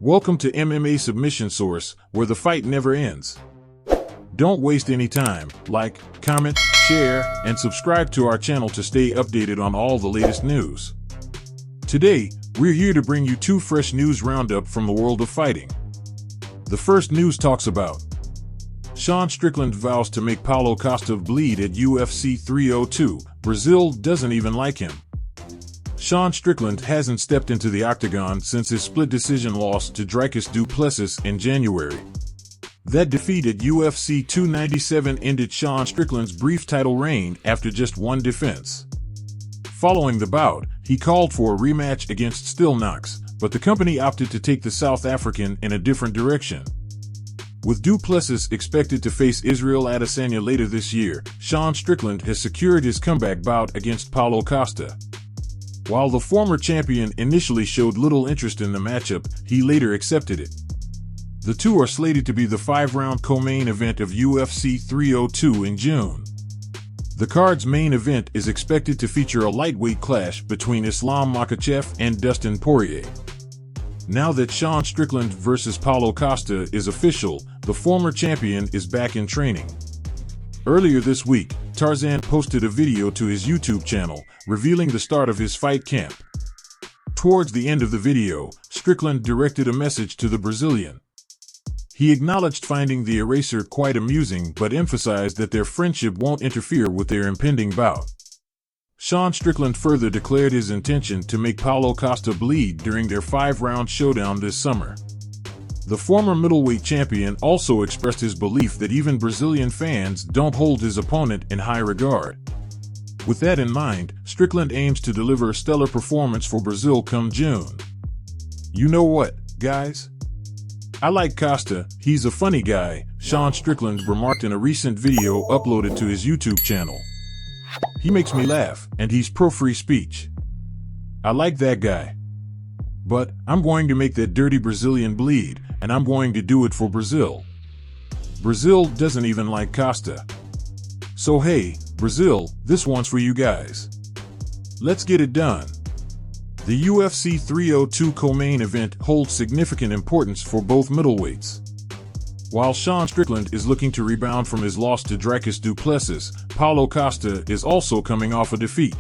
Welcome to MMA Submission Source, where the fight never ends. Don't waste any time. Like, comment, share, and subscribe to our channel to stay updated on all the latest news. Today, we're here to bring you two fresh news roundup from the world of fighting. The first news talks about Strickland vows to make Paulo Costa bleed at UFC 302. Brazil doesn't even like him. Strickland hasn't stepped into the octagon since his split decision loss to Dricus du Plessis in January. That defeat at UFC 297 ended Strickland's brief title reign after just one defense. Following the bout, he called for a rematch against Still Knox, but the company opted to take the South African in a different direction. With du Plessis expected to face Israel Adesanya later this year, Strickland has secured his comeback bout against Paulo Costa. While the former champion initially showed little interest in the matchup, he later accepted it. The two are slated to be the 5-round co-main event of UFC 302 in June. The card's main event is expected to feature a lightweight clash between Islam Makhachev and Dustin Poirier. Now that Strickland vs. Paulo Costa is official, the former champion is back in training. Earlier this week, Tarzan posted a video to his YouTube channel, revealing the start of his fight camp. Towards the end of the video, Strickland directed a message to the Brazilian. He acknowledged finding the eraser quite amusing but emphasized that their friendship won't interfere with their impending bout. Strickland further declared his intention to make Paulo Costa bleed during their 5-round showdown this summer. The former middleweight champion also expressed his belief that even Brazilian fans don't hold his opponent in high regard. With that in mind, Strickland aims to deliver a stellar performance for Brazil come June. You know what, guys? I like Costa, he's a funny guy, Strickland remarked in a recent video uploaded to his YouTube channel. He makes me laugh, and he's pro-free speech. I like that guy. But I'm going to make that dirty Brazilian bleed, and I'm going to do it for Brazil. Brazil doesn't even like Costa. So hey, Brazil, this one's for you guys. Let's get it done. The UFC 302 co-main event holds significant importance for both middleweights. While Strickland is looking to rebound from his loss to Dricus du Plessis, Paulo Costa is also coming off a defeat.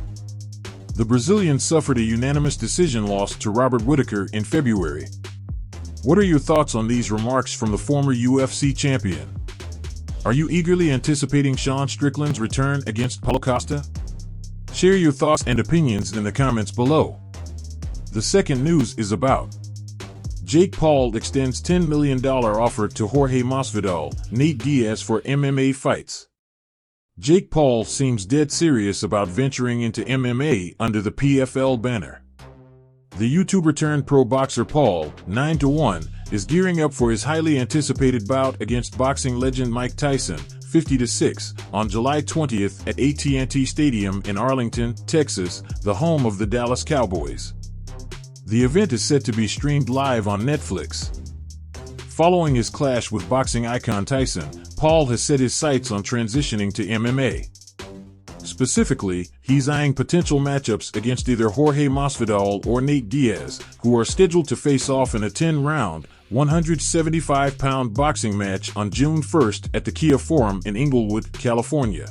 The Brazilian suffered a unanimous decision loss to Robert Whittaker in February. What are your thoughts on these remarks from the former UFC champion? Are you eagerly anticipating Strickland's return against Paulo Costa? Share your thoughts and opinions in the comments below. The second news is about Jake Paul extends $10 million offer to Jorge Masvidal, Nate Diaz for MMA fights. Jake Paul seems dead serious about venturing into MMA under the PFL banner. The YouTuber-turned-pro boxer Paul, 9-1, is gearing up for his highly anticipated bout against boxing legend Mike Tyson, 50-6, on July 20th at AT&T Stadium in Arlington, Texas, the home of the Dallas Cowboys. The event is set to be streamed live on Netflix. Following his clash with boxing icon Tyson, Paul has set his sights on transitioning to MMA. Specifically, he's eyeing potential matchups against either Jorge Masvidal or Nate Diaz, who are scheduled to face off in a 10-round, 175-pound boxing match on June 1st at the Kia Forum in Inglewood, California.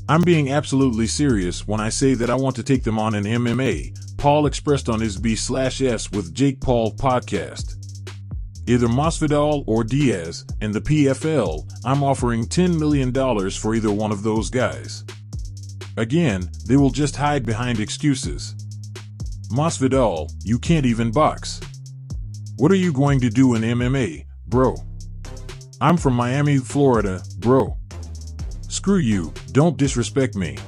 I'm being absolutely serious when I say that I want to take them on in MMA, Paul expressed on his B/S with Jake Paul podcast. Either Masvidal or Diaz, and the PFL, I'm offering $10 million for either one of those guys. Again, they will just hide behind excuses. Masvidal, you can't even box. What are you going to do in MMA, bro? I'm from Miami, Florida, bro. Screw you, don't disrespect me.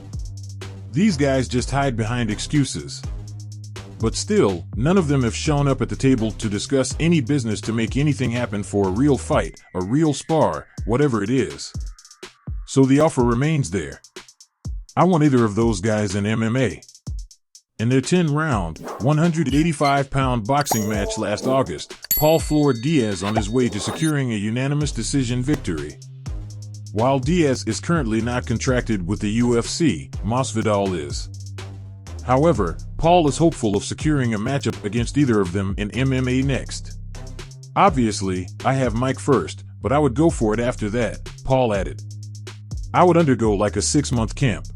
These guys just hide behind excuses. But still, none of them have shown up at the table to discuss any business to make anything happen for a real fight, a real spar, whatever it is. So the offer remains there. I want either of those guys in MMA. In their 10-round, 185-pound boxing match last August, Paul floored Diaz on his way to securing a unanimous decision victory. While Diaz is currently not contracted with the UFC, Masvidal is. However, Paul is hopeful of securing a matchup against either of them in MMA next. Obviously, I have Mike first, but I would go for it after that, Paul added. I would undergo like a 6-month camp.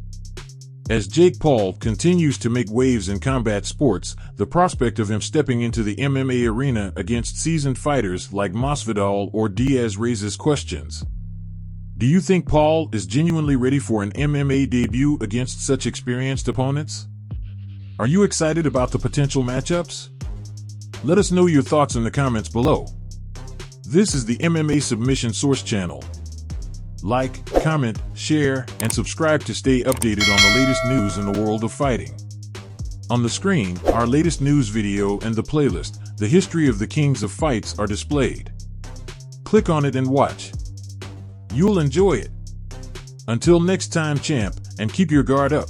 As Jake Paul continues to make waves in combat sports, the prospect of him stepping into the MMA arena against seasoned fighters like Masvidal or Diaz raises questions. Do you think Paul is genuinely ready for an MMA debut against such experienced opponents? Are you excited about the potential matchups? Let us know your thoughts in the comments below. This is the MMA Submission Source channel. Like, comment, share, and subscribe to stay updated on the latest news in the world of fighting. On the screen, our latest news video and the playlist, The History of the Kings of Fights, are displayed. Click on it and watch. You'll enjoy it. Until next time, champ, and keep your guard up.